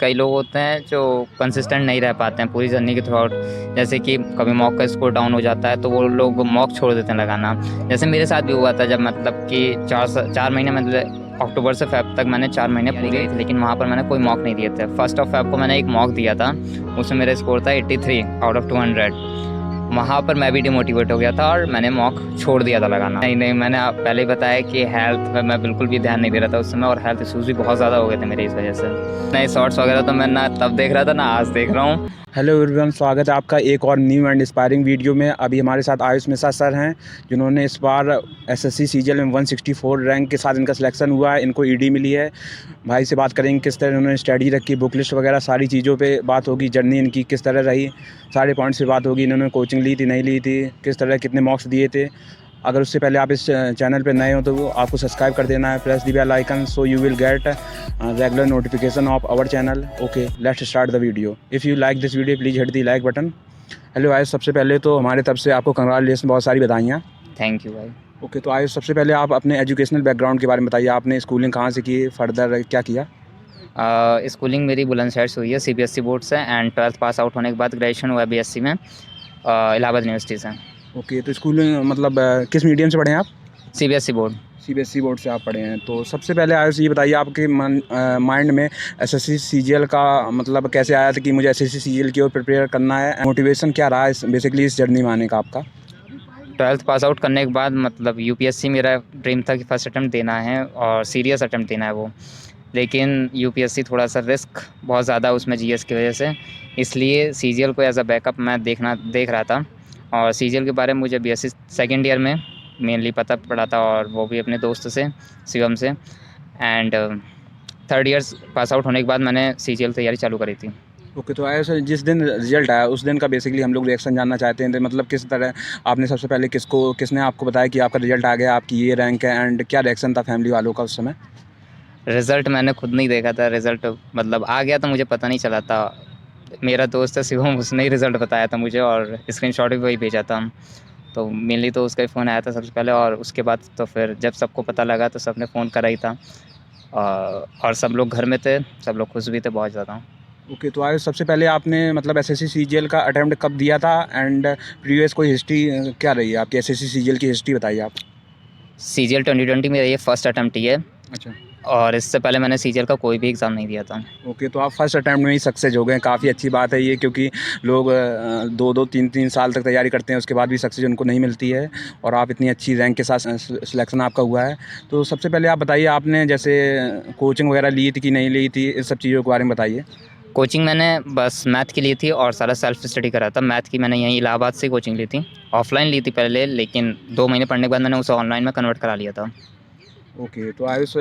कई लोग होते हैं जो कंसिस्टेंट नहीं रह पाते हैं पूरी जर्नी के थ्रू आउट। जैसे कि कभी मॉक का स्कोर डाउन हो जाता है तो वो लोग मॉक छोड़ देते हैं लगाना। जैसे मेरे साथ भी हुआ था, जब मतलब कि 4 महीने मतलब अक्टूबर से फेब तक मैंने 4 महीने पूरे थे, लेकिन वहाँ पर मैंने कोई मॉक नहीं दिए थे। फर्स्ट ऑफ फेब को मैंने एक मॉक दिया था, उसमें मेरा स्कोर था 83 आउट ऑफ 200। वहाँ पर मैं भी डिमोटिवेट हो गया था और मैंने मॉक छोड़ दिया था लगाना। नहीं, मैंने आप पहले ही बताया कि हेल्थ पे मैं बिल्कुल भी ध्यान नहीं दे रहा था उस समय, और हेल्थ इशूज़ भी बहुत ज़्यादा हो गए थे मेरे इस वजह से। नए शॉर्ट्स वगैरह तो मैं ना तब देख रहा था ना आज देख रहा हूँ। हेलो एवरीवन, स्वागत है आपका एक और न्यू एंड इंस्पायरिंग वीडियो में। अभी हमारे साथ आयुष मिश्रा सर हैं, जिन्होंने इस बार एसएससी सीजीएल में 164 रैंक के साथ इनका सिलेक्शन हुआ है। इनको ईडी मिली है। भाई से बात करेंगे किस तरह उन्होंने स्टडी रखी, बुक लिस्ट वगैरह सारी चीज़ों पे बात होगी। जर्नी इनकी किस तरह रही, सारे पॉइंट्स पे बात होगी। इन्होंने कोचिंग ली थी, नहीं ली थी, किस तरह कितने मार्क्स दिए थे। अगर उससे पहले आप इस चैनल पे नए हो तो आपको सब्सक्राइब कर देना है, press the bell icon so you will get regular notification of our channel. Okay, let's start the video. If you like this video please hit the like button. Hello Ayush, सबसे पहले तो हमारे तरफ से आपको कंग्रेचुलेसन, बहुत सारी बधाइयाँ। थैंक यू भाई। ओके, तो आयुष सबसे पहले आप अपने एजुकेशनल बैकग्राउंड के बारे में बताइए। आपने स्कूलिंग कहाँ से की, फर्दर क्या किया? स्कूलिंग मेरी बुलंदशहर से हुई है, सीबीएसई बोर्ड से, एंड 12th पास आउट होने के बाद ग्रेजुएशन हुआ बीएससी में इलाहाबाद यूनिवर्सिटी से। ओके, तो स्कूलिंग मतलब किस मीडियम से पढ़े हैं आप? CBSE board. सीबीएसई बोर्ड से आप पढ़े हैं। तो सबसे पहले आयुष ये बताइए, आपके माइंड में एसएससी सीजीएल का मतलब कैसे आया था कि मुझे एसएससी सीजीएल की ओर प्रिपेयर करना है? मोटिवेशन क्या रहा है बेसिकली इस जर्नी में आने का आपका? 12th पास आउट करने के बाद मतलब यूपीएससी मेरा ड्रीम था कि फर्स्ट अटैम्प्ट देना है और सीरियस अटैम्प्ट देना है वो। लेकिन यूपीएससी थोड़ा सा रिस्क बहुत ज़्यादा उसमें जीएस की वजह से, इसलिए सीजीएल को एज अ बैकअप मैं देख रहा था। और सीजीएल के बारे में मुझे बीएससी सेकेंड ईयर में मेनली पता पड़ा था, और वो भी अपने दोस्त से, शिवम से। And third years pass out होने के बाद मैंने सीजीएल तैयारी चालू करी थी। ओके, तो आयुष जिस दिन रिजल्ट आया उस दिन का बेसिकली हम लोग रिएक्शन जानना चाहते हैं। तो मतलब किस तरह आपने सबसे पहले किसने आपको बताया कि आपका रिजल्ट आ गया, आपकी ये रैंक है, एंड क्या रिएक्शन था फैमिली वालों का उस समय? रिज़ल्ट मैंने खुद नहीं देखा था, रिज़ल्ट मतलब आ गया तो मुझे पता नहीं चला था। मेरा दोस्त है शिवम, उसने ही रिज़ल्ट बताया था मुझे, और स्क्रीनशॉट भी वही भेजा था। तो मेनली तो उसका ही फ़ोन आया था सबसे पहले, और उसके बाद तो फिर जब सबको पता लगा तो सबने फ़ोन करा ही था। और सब लोग घर में थे, सब लोग खुश भी थे बहुत ज़्यादा। ओके, तो आयुष सबसे पहले आपने मतलब एसएससी सीजीएल का अटेम्प्ट कब दिया था, एंड प्रीवियस कोई हिस्ट्री क्या रही है आपकी? एसएससी सीजीएल की हिस्ट्री बताइए आप। सीजीएल 2020 मेरा ये फर्स्ट अटेम्प्ट ही है, अच्छा। और इससे पहले मैंने सीजीएल का कोई भी एग्ज़ाम नहीं दिया था। ओके, तो आप फर्स्ट अटैम्प्ट में ही सक्सेस हो गए, काफ़ी अच्छी बात है ये, क्योंकि लोग 2-2 3-3 साल तक तैयारी करते हैं, उसके बाद भी सक्सेस उनको नहीं मिलती है, और आप इतनी अच्छी रैंक के साथ सिलेक्शन आपका हुआ है। तो सबसे पहले आप बताइए, आपने जैसे कोचिंग वगैरह ली थी कि नहीं ली थी, इस सब चीज़ों के बारे में बताइए। कोचिंग मैंने बस मैथ की ली थी और सारा सेल्फ स्टडी करा था। मैथ की मैंने यहीं इलाहाबाद से कोचिंग ली थी, ऑफलाइन ली थी पहले, लेकिन 2 महीने पढ़ने के बाद मैंने उसे ऑनलाइन में कन्वर्ट करा लिया था। ओके, तो आयुष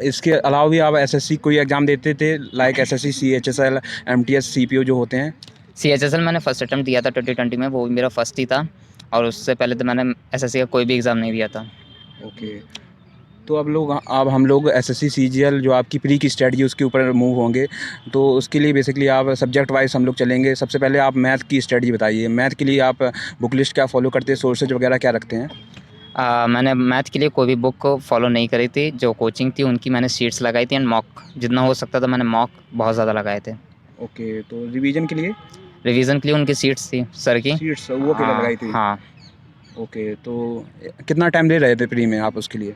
इसके अलावा भी आप एसएससी कोई एग्ज़ाम देते थे, like SSC CHSL MTS CPO जो होते हैं? सीएचएसएल मैंने फर्स्ट अटेम्प्ट दिया था 2020 में, वो भी मेरा फर्स्ट ही था, और उससे पहले तो मैंने एसएससी का कोई भी एग्ज़ाम नहीं दिया था। ओके, तो अब हम लोग एसएससी सीजीएल जो आपकी प्री की स्टडी है उसके ऊपर मूव होंगे। तो उसके लिए बेसिकली आप सब्जेक्ट वाइज हम लोग चलेंगे। सबसे पहले आप मैथ की स्टडी बताइए। मैथ के लिए आप बुक लिस्ट क्या फॉलो करते हैं, सोर्सेज वगैरह क्या रखते हैं? मैंने मैथ के लिए कोई भी बुक फॉलो नहीं करी थी। जो कोचिंग थी उनकी मैंने शीट्स लगाई थी, एंड मॉक जितना हो सकता था मैंने मॉक बहुत ज़्यादा लगाए थे। ओके, तो रिवीजन के लिए? रिवीजन के लिए उनकी शीट्स थी सर की। सीट्स वो केवल लगाई थी? हाँ। ओके, तो कितना टाइम दे रहे थे प्री में आप उसके लिए?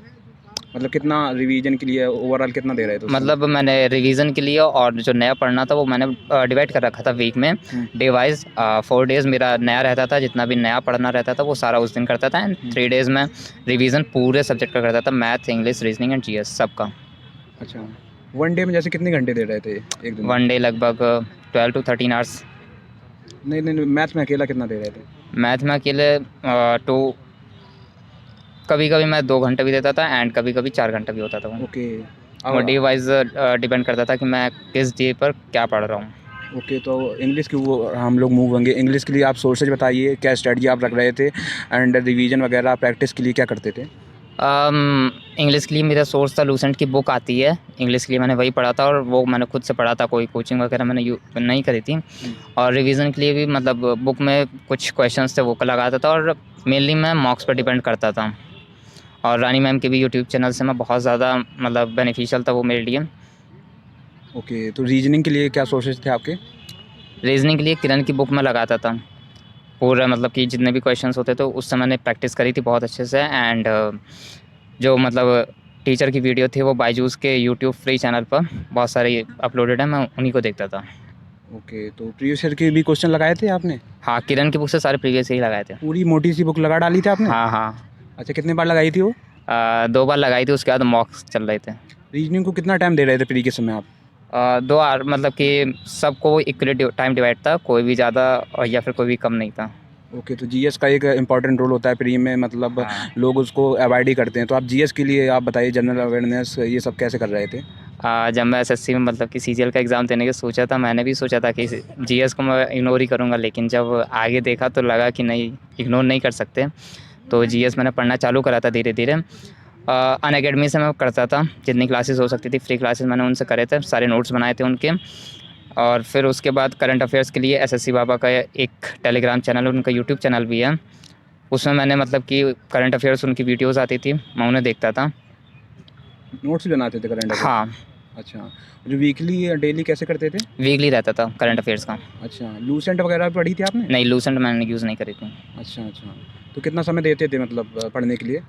मतलब कितना रिवीजन के लिए ओवरऑल कितना दे रहे थे उस समय? मतलब मैंने रिवीजन के लिए और जो नया पढ़ना था वो मैंने डिवाइड कर रखा था वीक में, डे वाइज। 4 डेज़ मेरा नया रहता था, जितना भी नया पढ़ना रहता था वो सारा उस दिन करता था, एंड 3 डेज़ में रिवीजन पूरे सब्जेक्ट का करता था, math, English, reasoning and GS सबका। अच्छा, वन डे में जैसे कितने घंटे दे रहे थे एक दिन में? 1 डे लगभग 12 to 13 आवर्स। नहीं नहीं नहीं, मैथ में अकेला कितना दे रहे थे? मैथ में अकेले टू, कभी कभी मैं 2 घंटे भी देता था, एंड कभी कभी 4 घंटे भी होता था वो। ओके। वो डे अब वाइज डिपेंड करता था कि मैं किस डे पर क्या पढ़ रहा हूँ। ओके, तो इंग्लिश की वो हम लोग मूव होंगे। इंग्लिश के लिए आप सोर्सेज बताइए, क्या स्ट्रेटजी आप रख रहे थे, एंड रिवीजन वगैरह प्रैक्टिस के लिए क्या करते थे? इंग्लिश के लिए मेरा सोर्स था, लूसेंट की बुक आती है इंग्लिश के लिए, मैंने वही पढ़ा था, और वो मैंने खुद से पढ़ा था, कोई कोचिंग वगैरह मैंने नहीं करी थी। और रिवीजन के लिए भी मतलब बुक में कुछ क्वेश्चंस थे वो लगाता था, और मेनली मैं मॉक्स पर डिपेंड करता था। और रानी मैम के भी यूट्यूब चैनल से मैं बहुत ज़्यादा मतलब बेनिफिशियल था वो मेरे लिए। ओके, तो रीजनिंग के लिए क्या सोर्सेज थे आपके? रीजनिंग के लिए किरण की बुक में लगाता था पूरा, मतलब कि जितने भी क्वेश्चंस होते थे उससे मैंने प्रैक्टिस करी थी बहुत अच्छे से। एंड जो मतलब टीचर की वीडियो थी वो बायजूस के यूट्यूब फ्री चैनल पर बहुत सारी अपलोडेड है, मैं उन्हीं को देखता था। ओके, तो प्रीवियस ईयर के भी क्वेश्चन लगाए थे आपने? हाँ, किरण की बुक से सारे प्रीवियस ही लगाए थे। पूरी मोटी सी बुक लगा डाली थी आपने? हाँ हाँ। अच्छा, कितने बार लगाई थी वो? 2 बार लगाई थी, उसके बाद मॉक्स चल रहे थे। रीजनिंग को कितना टाइम दे रहे थे प्री के समय आप? 2 आवर, मतलब कि सबको इक्वली टाइम डिवाइड था, कोई भी ज़्यादा और या फिर कोई भी कम नहीं था। ओके, तो जीएस का एक इम्पॉर्टेंट रोल होता है प्री में, मतलब हाँ। लोग उसको अवॉइड ही करते हैं, तो आप जीएस के लिए आप बताइए, जनरल अवेयरनेस ये सब कैसे कर रहे थे? जब मैं एसएससी में मतलब कि सीजीएल का एग्ज़ाम देने की सोचा था, मैंने भी सोचा था कि जीएस को मैं इग्नोर ही करूँगा, लेकिन जब आगे देखा तो लगा कि नहीं, इग्नोर नहीं कर सकते। तो जीएस मैंने पढ़ना चालू करा था धीरे-धीरे। अनअकैडमी से मैं करता था, जितनी क्लासेस हो सकती थी फ्री क्लासेस मैंने उनसे करे थे, सारे नोट्स बनाए थे उनके। और फिर उसके बाद करंट अफेयर्स के लिए एसएससी बाबा का एक टेलीग्राम चैनल, उनका यूट्यूब चैनल भी है, उसमें मैंने मतलब कि करंट अफेयर्स उनकी वीडियोज़ आती थी, मैं उन्हें देखता था। नोट्स भी बनाते थे करंट अफेयर? हाँ, अच्छा, जो वीकली या डेली कैसे करते थे? वीकली रहता था करंट अफेयर्स का। अच्छा, लूसेंट वगैरह भी पढ़ी थी आपने? नहीं, लूसेंट मैंने यूज़ नहीं करी थी। अच्छा अच्छा, तो कितना समय देते थे मतलब पढ़ने के लिए?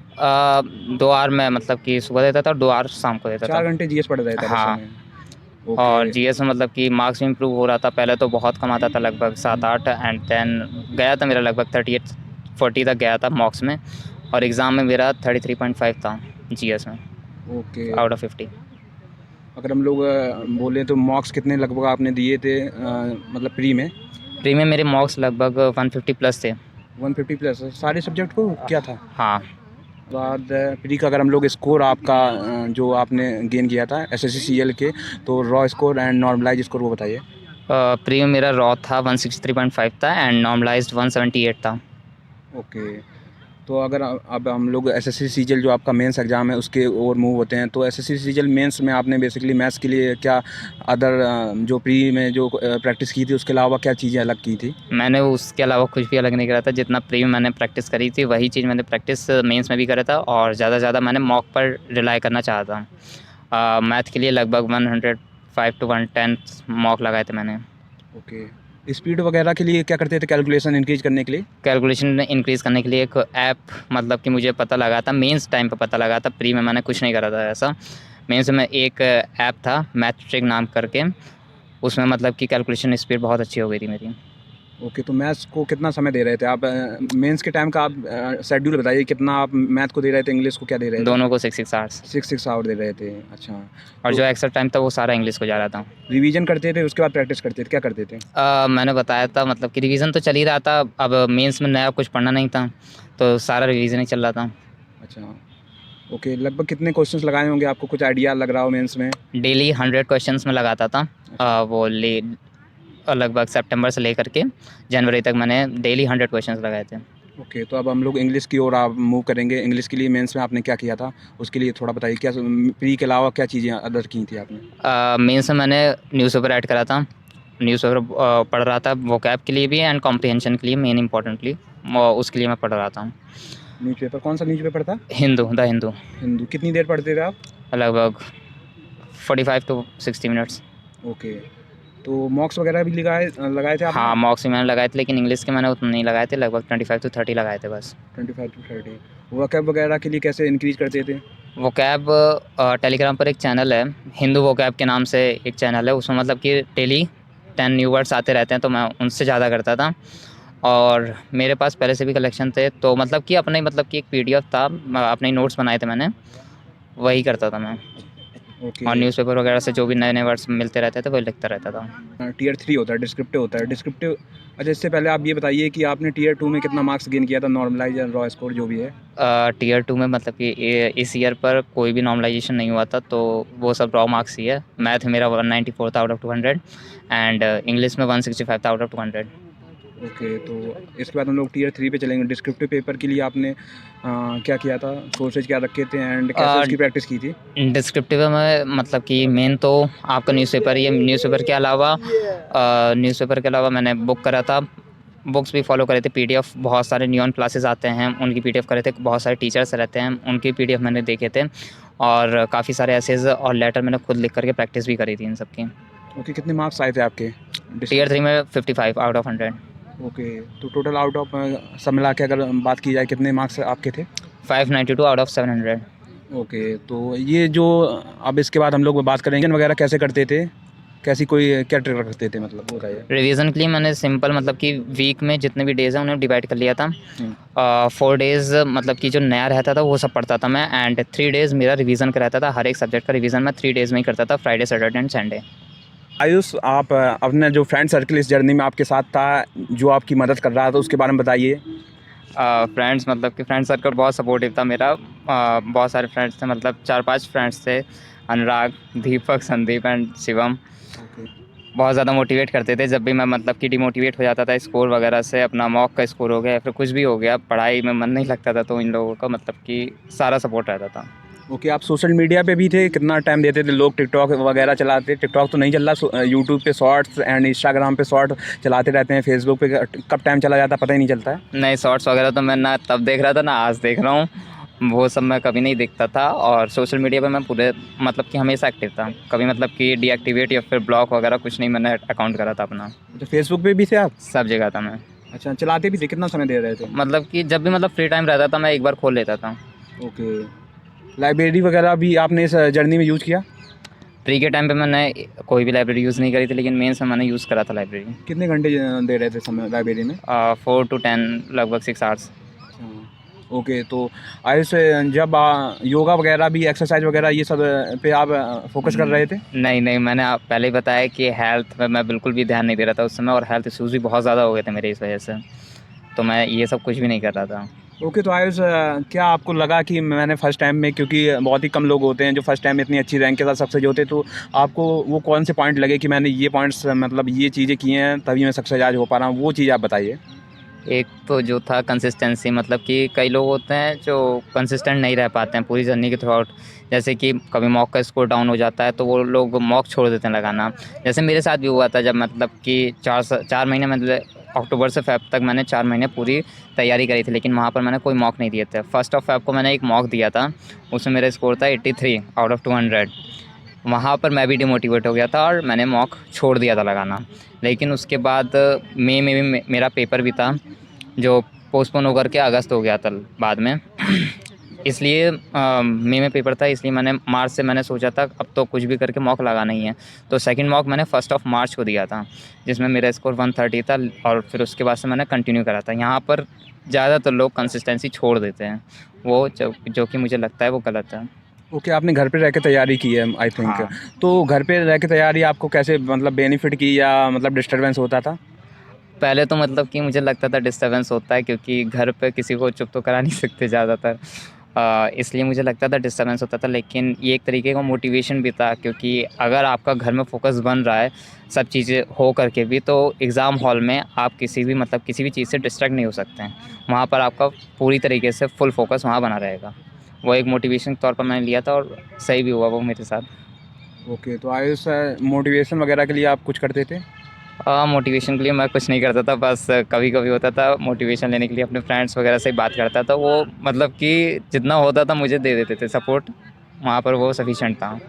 2 आवर मैं मतलब कि सुबह देता था और 2 आवर शाम को देता 4 था। घंटे जीएस पढ़ रहे थे आप उस हाँ। समय? और ओके। जीएस में मतलब कि मार्क्स भी इम्प्रूव हो रहा था, पहले तो बहुत कम आता था, लगभग 7-8, एंड देन गया था मेरा लगभग 38-40 तक गया था मॉक्स में, और एग्ज़ाम में मेरा 33.5 था जीएस में, ओके, आउट ऑफ 50। अगर हम लोग बोलें तो मार्क्स कितने लगभग आपने दिए थे मतलब प्री में? प्री में मेरे मार्क्स लगभग 150 प्लस थे। 150 प्लस सारे सब्जेक्ट को क्या था? हाँ। बाद प्री का अगर हम लोग स्कोर आपका जो आपने गेन किया था एसएससी सीजीएल के, तो raw score and normalize score वो बताइए। प्री में मेरा रॉ था 163.5 था एंड नॉर्मलाइज्ड 178 था। ओके, तो अगर अब हम लोग एसएससी सीजीएल जो आपका मेंस एग्ज़ाम है उसके ओर मूव होते हैं, तो एसएससी सीजीएल मेंस में आपने बेसिकली मैथ्स के लिए क्या अदर जो प्री में जो प्रैक्टिस की थी उसके अलावा क्या चीज़ें अलग की थी? मैंने उसके अलावा कुछ भी अलग नहीं करा था, जितना प्री में मैंने प्रैक्टिस करी थी वही चीज़ मैंने प्रैक्टिस मेंस में भी करा था, और ज़्यादा से ज़्यादा मैंने मॉक पर रिलाई करना चाहा था। मैथ के लिए लगभग 105 टू 110 मॉक लगाए थे मैंने। ओके, स्पीड वगैरह के लिए क्या करते थे कैलकुलेशन इंक्रीज करने के लिए? कैलकुलेशन इंक्रीज़ करने के लिए एक ऐप, मतलब कि मुझे पता लगा था, मेंस टाइम पे पता लगा था, प्री में मैंने कुछ नहीं करा था ऐसा। मेंस में एक ऐप था मैथट्रिक नाम करके, उसमें मतलब कि कैलकुलेशन स्पीड बहुत अच्छी हो गई थी मेरी। ओके, तो मैथ्स को कितना समय दे रहे थे आप? मेंस के टाइम का आप शेड्यूल बताइए, कितना आप मैथ को दे रहे थे, इंग्लिश को क्या दे रहे थे? दोनों को 6-6 आवर्स, 6 आवर दे रहे थे। अच्छा, और तो जो एक्स्ट्रा टाइम था वो सारा इंग्लिश को जा रहा था। रिवीजन करते थे उसके बाद प्रैक्टिस करते थे, क्या करते थे? मैंने बताया था, मतलब कि रिवीजन तो चल ही रहा था, अब मेंस में नया कुछ पढ़ना नहीं था, तो सारा रिवीजन ही चल रहा था। अच्छा, ओके, लगभग कितने क्वेश्चंस लगाए होंगे, आपको कुछ आइडिया लग रहा हो मेंस में? डेली 100 क्वेश्चंस में लगाता था। वो लगभग सितंबर से लेकर के जनवरी तक मैंने डेली 100 क्वेश्चंस लगाए थे। ओके, तो अब हम लोग इंग्लिश की ओर आप मूव करेंगे। इंग्लिश के लिए मेंस में आपने क्या किया था, उसके लिए थोड़ा बताइए, क्या प्री के अलावा क्या चीज़ें अदर की थी आपने? मेंस में मैंने न्यूज़पेपर ऐड करा था, न्यूज़पेपर पढ़ रहा था वोकैब के लिए भी एंड कॉम्प्रिहेंशन के लिए, मेन इंपॉर्टेंटली उसके लिए मैं पढ़ रहा था। न्यूज़पेपर कौन सा न्यूज़पेपर था? हिंदू, द हिंदू। हिंदू, कितनी देर पढ़ते थे आप? लगभग 45 टू 60 मिनट्स। ओके, तो मॉक्स वगैरह भी लगाए लगाए थे आपने? हाँ, मॉक्स भी मैंने लगाए थे, लेकिन इंग्लिश के मैंने उतने नहीं लगाए थे, लगभग 25 टू 30 लगाए थे बस। 25 टू 30। वर्कअप वगैरह के लिए कैसे इंक्रीज करते थे? वोकैब टेलीग्राम पर एक चैनल है, हिंदू वोकैब के नाम से एक चैनल है, उसमें मतलब कि डेली 10 न्यू वर्ड्स आते रहते हैं, तो मैं उनसे ज़्यादा करता था। और मेरे पास पहले से भी कलेक्शन थे, तो मतलब कि अपने मतलब कि एक पीडीएफ था, अपने नोट्स बनाए थे मैंने, वही करता था मैं। ओके, और न्यूज़पेपर वगैरह से जो भी नए नए वर्ड्स मिलते रहते थे वही लिखता रहता था। टीयर 3 होता है, डिस्क्रिप्टिव होता है, डिस्क्रिप्टिव। अच्छा, इससे पहले आप ये बताइए कि आपने टीयर 2 में कितना मार्क्स गेन किया था, नॉर्मलाइज या रॉ स्कोर जो भी है? टीयर 2 में मतलब कि इस ईयर पर कोई भी नॉर्मलाइजेशन नहीं हुआ था, तो वो सब रॉ मार्क्स ही है। मैथ मेरा 194 था आउट ऑफ 200, एंड इंग्लिश में 165 था आउट ऑफ 200। ओके, तो इसके बाद हम लोग टीयर 3 पे चलेंगे। डिस्क्रिप्टिव पेपर के लिए आपने क्या किया था, सोर्सेज क्या रखे थे एंड कैसे उसकी प्रैक्टिस की थी? डिस्क्रिप्टिव में मतलब कि मेन तो आपका न्यूज़पेपर ही है। न्यूज़पेपर के अलावा मैंने बुक करा था, बुक्स भी फॉलो करे थे, पीडीएफ बहुत सारे न्यू ऑन क्लासेस आते हैं उनकी पीडीएफ करे थे, बहुत सारे टीचर्स रहते हैं उनके पीडीएफ मैंने देखे थे, और काफ़ी सारे एसेज और लेटर मैंने खुद लिख करके प्रैक्टिस भी करी थी इन सब की। ओके, कितने मार्क्स आए थे आपके? टियर 3 में 55 आउट ऑफ 100। ओके, तो टोटल आउट ऑफ सब मिला के अगर बात की जाए कितने मार्क्स आपके थे? 592 आउट ऑफ 700। ओके, तो ये जो अब इसके बाद हम लोग बात करेंगे वगैरह कैसे करते थे, कैसी कोई क्या ट्रिक रखते थे, मतलब वो बताइए। रिवीजन के लिए मैंने सिंपल मतलब कि वीक में जितने भी डेज़ हैं उन्हें डिवाइड कर लिया था। 4 डेज़ मतलब कि जो नया रहता था वो सब पढ़ता था मैं, एंड 3 डेज़ मेरा रिवीजन का रहता था। हर एक सब्जेक्ट का रिवीजन मैं 3 डेज़ में ही करता था, Friday, Saturday and Sunday. Ayush, आप अपने जो फ्रेंड सर्कल इस जर्नी में आपके साथ था, जो आपकी मदद कर रहा था, उसके बारे में बताइए। फ्रेंड्स मतलब कि फ्रेंड सर्कल बहुत सपोर्टिव था मेरा। बहुत सारे फ्रेंड्स थे, मतलब 4-5 फ्रेंड्स थे। अनुराग, दीपक, संदीप एंड शिवम बहुत ज़्यादा मोटिवेट करते थे। जब भी मैं मतलब कि डिमोटिवेट हो जाता था स्कोर वगैरह से, अपना मॉक का स्कोर हो गया या फिर कुछ भी हो गया, पढ़ाई में मन नहीं लगता था, तो इन लोगों का मतलब कि सारा सपोर्ट रहता था। ओके, आप सोशल मीडिया पे भी थे, कितना टाइम देते थे? लोग टिकटॉक वगैरह चलाते, टिकटॉक तो नहीं चल रहा, यूट्यूब पे शॉर्ट्स एंड इंस्टाग्राम पे शॉर्ट चलाते रहते हैं, फेसबुक पे कब टाइम चला जाता है पता ही नहीं चलता है। नए शॉर्ट्स वगैरह तो मैं ना तब देख रहा था ना आज देख रहा हूँ, वो सब मैं कभी नहीं देखता था। और सोशल मीडिया पे मैं पूरे मतलब कि हमेशा एक्टिव था, कभी मतलब कि डीएक्टिवेट या फिर ब्लॉक वगैरह कुछ नहीं, मैंने अकाउंट करा था अपना। अच्छा, फेसबुक पे भी थे आप? सब जगह था मैं। अच्छा, चलाते भी थे, कितना समय दे रहे थे? मतलब कि जब भी मतलब फ्री टाइम रहता था मैं एक बार खोल लेता था। ओके, लाइब्रेरी वगैरह भी आपने इस जर्नी में यूज़ किया? प्री के टाइम पे मैंने कोई भी लाइब्रेरी यूज़ नहीं करी थी, लेकिन मेंस में मैंने यूज़ करा था लाइब्रेरी। कितने घंटे दे रहे थे समय लाइब्रेरी में? 4 to 10 लगभग 6 आवर्स। ओके, तो आयुष, जब योगा वगैरह भी, एक्सरसाइज वगैरह ये सब पे आप फोकस कर रहे थे? नहीं नहीं, मैंने आप पहले ही बताया कि हेल्थ पे मैं बिल्कुल भी ध्यान नहीं दे रहा था उस समय, और हेल्थ इश्यूज़ भी बहुत ज़्यादा हो गए थे मेरे इस वजह से, तो मैं ये सब कुछ भी नहीं कर रहा था। ओके, तो आयुष, क्या आपको लगा कि मैंने फ़र्स्ट टाइम में, क्योंकि बहुत ही कम लोग होते हैं जो फर्स्ट टाइम में इतनी अच्छी रैंक के साथ सक्सेस होते, तो आपको वो कौन से पॉइंट लगे कि मैंने ये पॉइंट्स, मतलब ये चीज़ें की हैं तभी मैं सक्सेस आज हो पा रहा हूँ, वो चीज़ आप बताइए। एक तो जो था कंसिस्टेंसी, मतलब कि कई लोग होते हैं जो कंसिस्टेंट नहीं रह पाते हैं पूरी जर्नी के थ्रू आउट। जैसे कि कभी मॉक का स्कोर डाउन हो जाता है तो वो लोग मॉक छोड़ देते हैं लगाना। जैसे मेरे साथ भी हुआ था, जब मतलब कि 4 महीने मतलब अक्टूबर से फ़ेब तक मैंने 4 महीने पूरी तैयारी करी थी, लेकिन वहाँ पर मैंने कोई मॉक नहीं दिए थे। फर्स्ट ऑफ फ़ेब को मैंने एक मॉक दिया था, उसमें मेरा स्कोर था 83 आउट ऑफ 200। वहाँ पर मैं भी डिमोटिवेट हो गया था और मैंने मॉक छोड़ दिया था लगाना। लेकिन उसके बाद मई में भी मेरा पेपर भी था, जो पोस्टपोन होकर के अगस्त हो गया था बाद में। इसलिए मई में पेपर था, इसलिए मैंने मार्च से मैंने सोचा था अब तो कुछ भी करके मॉक लगाना ही है। तो सेकंड मॉक मैंने 1 मार्च को दिया था, जिसमें मेरा स्कोर 130 था, और फिर उसके बाद से मैंने कंटिन्यू करा था। यहाँ पर ज़्यादातर लोग कंसिस्टेंसी छोड़ देते हैं, वो जो कि मुझे लगता है वो गलत है। ओके, आपने घर पे रह के तैयारी की है आई थिंक। हाँ। तो घर पे रह के तैयारी आपको कैसे, मतलब बेनिफिट की या मतलब डिस्टर्बेंस होता था? पहले तो मतलब कि मुझे लगता था डिस्टर्बेंस होता है, क्योंकि घर पे किसी को चुप तो करा नहीं सकते ज़्यादातर, इसलिए मुझे लगता था डिस्टर्बेंस होता था। लेकिन ये एक तरीके का मोटिवेशन भी था, क्योंकि अगर आपका घर में फोकस बन रहा है सब चीज़ें हो करके भी, तो एग्ज़ाम हॉल में आप किसी भी चीज़ से डिस्ट्रैक्ट नहीं हो सकते हैं। वहाँ पर आपका पूरी तरीके से फुल फोकस वहाँ बना रहेगा। वो एक मोटिवेशन के तौर पर मैंने लिया था, और सही भी हुआ वो मेरे साथ। ओके, तो आयुष, मोटिवेशन वगैरह के लिए आप कुछ करते थे? मोटिवेशन के लिए मैं कुछ नहीं करता था, बस कभी-कभी होता था मोटिवेशन लेने के लिए अपने फ्रेंड्स वगैरह से बात करता था। वो मतलब कि जितना होता था मुझे दे देते थे सपोर्ट, वहाँ पर वो सफिशिएंट था।